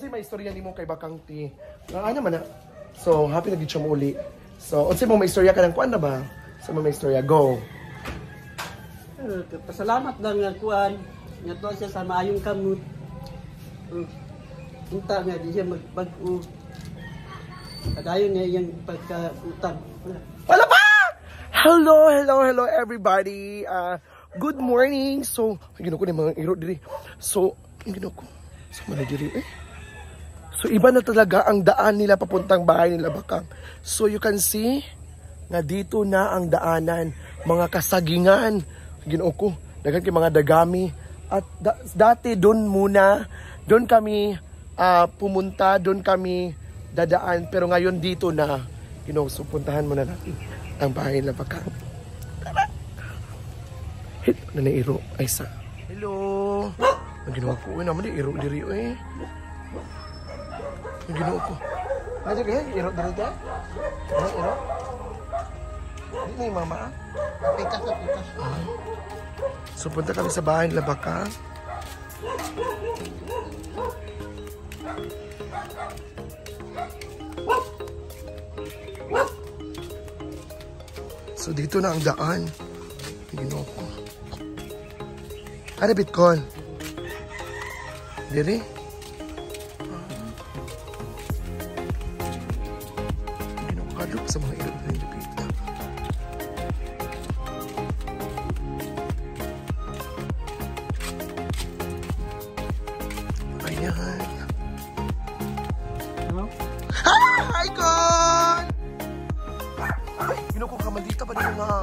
unsay may istorya nimo kay Bakang T? Ano man na? So, happy na gid siya mo uli. So, unsay mo may istorya ka ng kuan na ba? Sa mo may istorya, go. Pasalamat lang nga kuan. Nga to siya sa maayong kamot. Unta nga di siya magpag-u. Padayon niya yung pagka-utang. Wala pa! Hello everybody. Good morning. So, gino ko ni mga iro diri. So, gino ko. So, man diri eh. So, iba na talaga ang daan nila papuntang bahay nila Bakang. So, you can see nga dito na ang daanan, mga kasagingan. Ginoo ko, daghan kay mga dagami. At dati doon muna, doon kami pumunta, doon kami dadaan. Pero ngayon dito na, so puntahan muna natin ang bahay nila Bakang. Tara! Hit, nanairo, ay sa. Hello! Ang ginawa ko, naman di, iro diri eh. Ang ginawa ko. Ano ka, iro diri ka? Iro? Hindi na yung mama ah. Pikas. So punta kami sa bahay nila Bakang. So dito na ang daan. Ginoo ko. Ano Bitcoin? Diri? Ginoo ko kadlok sa mga ilog na ilipita. Ayan. Hello? Hi, Con! Ay, ginoo ko kamaldita pa din mga...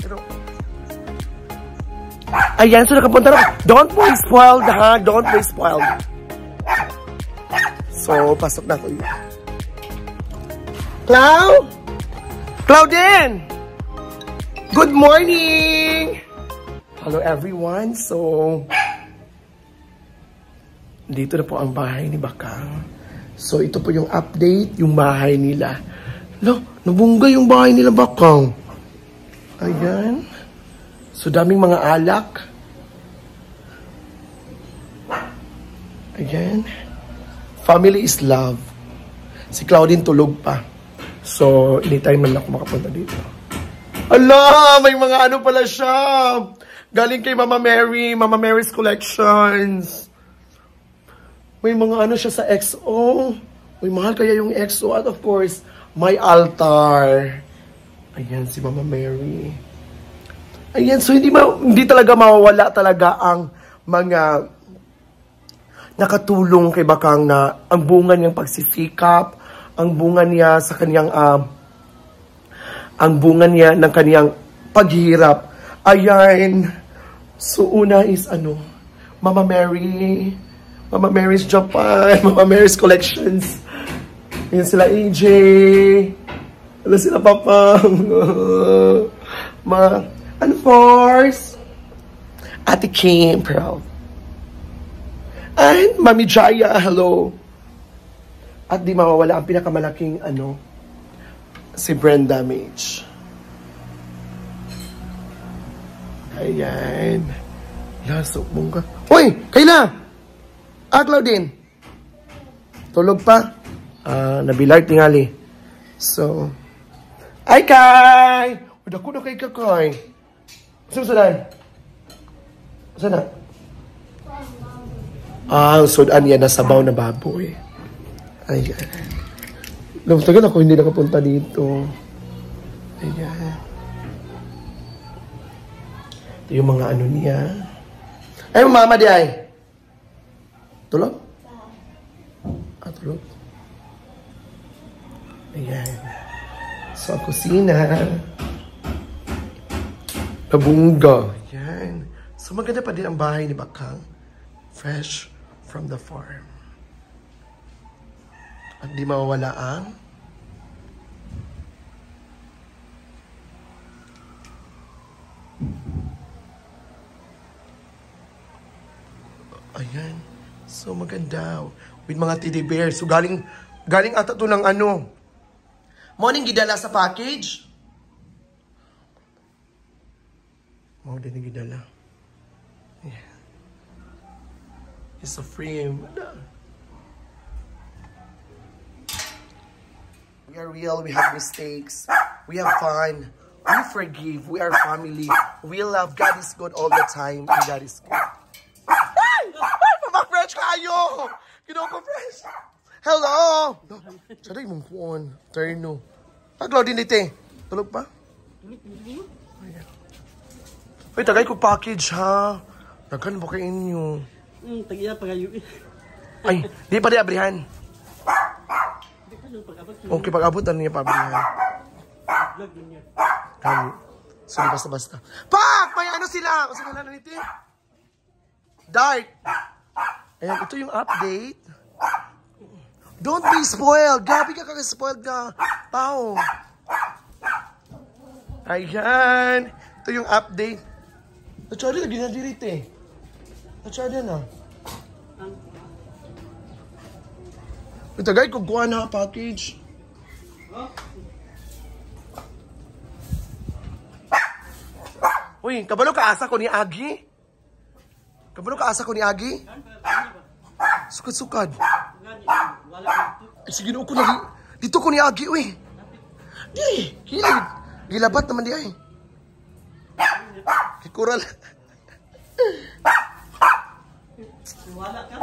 Pero... Ayan, so nakapunta na. Don't be spoiled, ha? Don't be spoiled. So, pasok na ako. Cloud? Claudine! Good morning! Hello, everyone. So, dito na po ang bahay ni Bakang. So, ito po yung update, yung bahay nila. No, nabungga yung bahay nila Bakang. Ayan. So, daming mga alak. Ayan. Family is love. Si Claudine tulog pa. So, anytime man ako makapunta dito. Ala! May mga ano pala siya. Galing kay Mama Mary. Mama Mary's Collections. May mga ano siya sa XO. May mahal kaya yung XO. At of course, may altar. Ayan, si Mama Mary. Ayan, so hindi talaga mawawala talaga ang mga nakatulong kay Bakang na ang bunga niyang pagsisikap, ang bunga niya sa kanyang ang bunga niya ng kanyang paghihirap. Ayan. So una is Mama Mary, Mama Mary's Japan, Mama Mary's Collections. Ayan sila AJ. Ayan sila Papa. And force, Ate Kim, proud. And Mami Jaya, hello. At di mawawala ang pinakamalaking si Brenda Mage. Ayan. Lasok mong ka. Uy! Kayla! Claudine. Tulog pa? Nabilag tingali. So, ay Kay! Dako na kay Kakay. Susunan. Sana? Sudan yan na sabaw na baboy. Ayan. Tagal ako hindi nakapunta dito. Ayan. Ito yung mga ano niya. Ay, mama di ay. Tulog? Tulog. Ayan. So, kusina. Nabungga. Yan. So, maganda pa din ang bahay ni Bakang. Fresh from the farm. At di mawawala ang ayan. So, maganda. With mga teddy bears. So, galing ata to ng morning gidala sa package. Mau din gidala. Yeah. It's a frame. are real. We have mistakes. We have fun. We forgive. We are family. We love. God is good all the time. And God is good. Ay! Ay! Mama-fresh kayo! Kinoko fresh. Hello! Sada yung mong phone. Terno. Paglaw din dito eh. Tulog pa? Uy, tagay ko package ha. Nagkan ba kayo inyo? Tagiya pa kayo. Ay, di pa di abrihan. Okay, pag-abot na niya pabrihan. Vlog din niya. Kami. So, basta-basta. Pak! May ano sila? O sila na nito eh. Dart. Ayan, ito yung update. Don't be spoiled. Gabi ka kaka-spoiled ka. Pao. Ayan. Ito yung update. Natsyari lagi na dirito eh. Natsyari na. Ito guys, kukuha na package. Uy, kabalo ka asa ko ni Agi? Kabalo ka asa ko ni Agi? Sukad-sukad. Sige, ko lagi. Dito ko ni Agi, uy. Di, gilabat naman di ay. Kikural. Wala ka?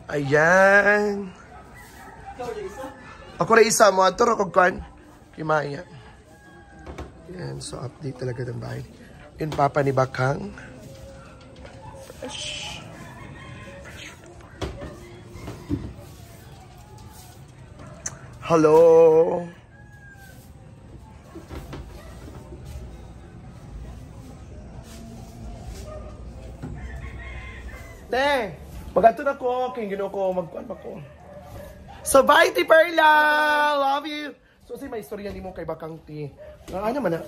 Ayan. Ako na isa mo. Ito ako kan. Kimaya. Ayan. So, update talaga ng bahay. Yung papa ni Bakang. Fresh. Hello. Te, mag-ato na ko. Kaya gino ko, magkuhan pa ko. So, bye, Ti Perla! Love you! So, may istorya ni mo kay Bakang Ti. Ano man na?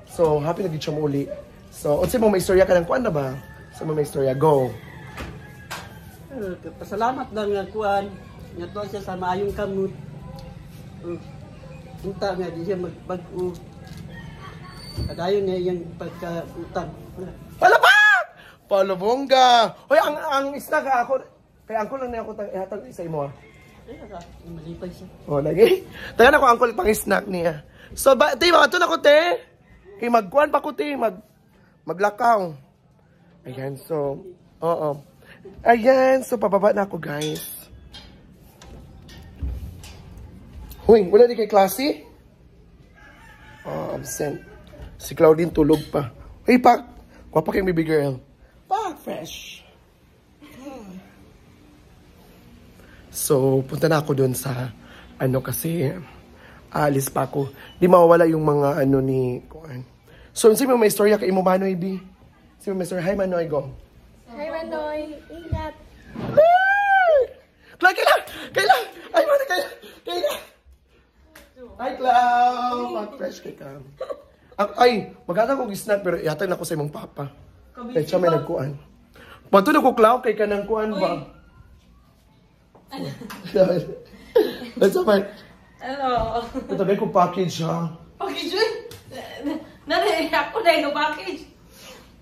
So, happy na siya mo uli. So, unsa mo may istorya ka ng kuan na ba? So, may istorya. Go! Pasalamat lang nga kuan. Nga to siya sa maayong kamot. Unta nga di siya magbago. Kadayon niya yung pagkautang. Palabang! Palabongga! Hoy, ang snack ako. Kaya angkol lang na ako ihatag sa imo. Malipay siya. Oh, lagi. Tagan ako angkol pang snack niya. So, te, mga ito na ko, te. Kaya magkuhan pa ko, te. Maglakaw. Ayan, so. Oo. Ayan, so pababa na ako, guys. Huy, wala di kay klase? Oh, absent. Si Claudine tulog pa. Hey, Pak. Kuha pa kayong baby girl. Pak, fresh. So, punta na ako dun sa, kasi, alis pa ako. Di mawawala yung mga, ni, kuhan. So, sino may istorya kay mo, Manoy, B? Sino may istorya? Hi, Manoy, go. Hi, Manoy. Ingat. Kailan! Ay, Manoy, kailan! Hi, Clau! Mag-fresh kay ka. Ay, magkata kong snack, pero ihatag na ako sa imong papa. Kaya siya may nagkuhan. Pato na ko, Clau, kay ka ng kuhan ba? That's fine. Hello. Ito gay ko package ha. Package yun? Ako na yung package.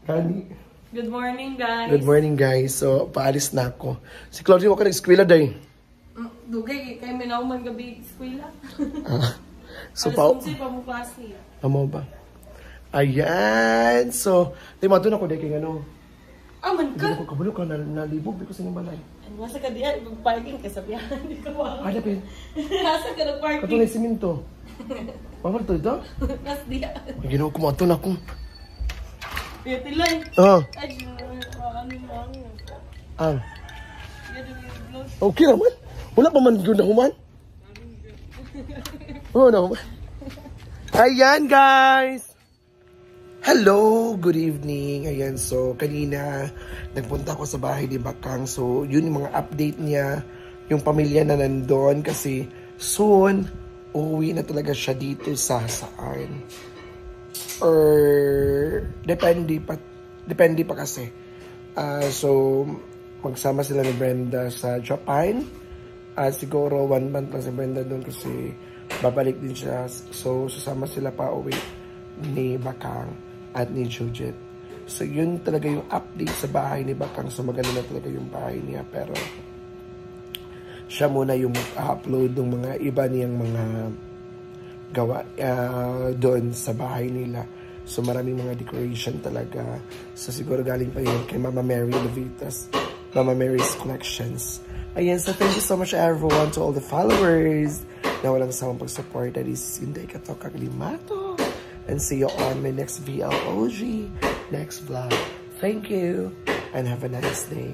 Kani. Good morning, guys. Good morning, guys. So, paalis na ako. Si Claudia, waka nag-eskwela day. Dugay, kayo minauman gabi eskwela. So, Alas 11 pa mo klase. Amo ba? Ayan. So, di mato na ko day kay ano. Man Hindi ka. ko kabalo ka, nalibog. Di ko sa inyong balay. Nasa ka diyan, mag-parking ka sa biyahan. Hindi ka ba? Ada pa yun. Nasa ka nag-parking. Kato na yung siminto. Pamar to ito? Nas diyan. Ang ginawa ko, mato na ko. Kaya tilay. Ah. Ay, ano. Ah. Okay naman. Wala pa man yun na human. Oo na human. Ayan, guys. Hello, good evening. Ayan, so kanina nagpunta ako sa bahay ni Bakang. So, yun yung mga update niya. Yung pamilya na nandun kasi soon, uuwi na talaga siya dito sa saan. Or, depende pa kasi. So, magsama sila ni Brenda sa Japan. Siguro 1 month lang si Brenda doon kasi babalik din siya. So, susama sila pa uwi ni Bakang at ni Judith. So, yun talaga yung update sa bahay ni Bakang. So, maganda na talaga yung bahay niya. Pero, siya muna yung mag-upload ng mga iba niyang mga gawa doon sa bahay nila. So, maraming mga decoration talaga. So, siguro galing pa yun kay Mama Mary Levitas, Mama Mary's Collections. Ayan, so thank you so much everyone, to all the followers na walang sawang pag-support. That is Inday Katoka Limato. And see you on my next VLOG, next vlog. Thank you, and have a nice day.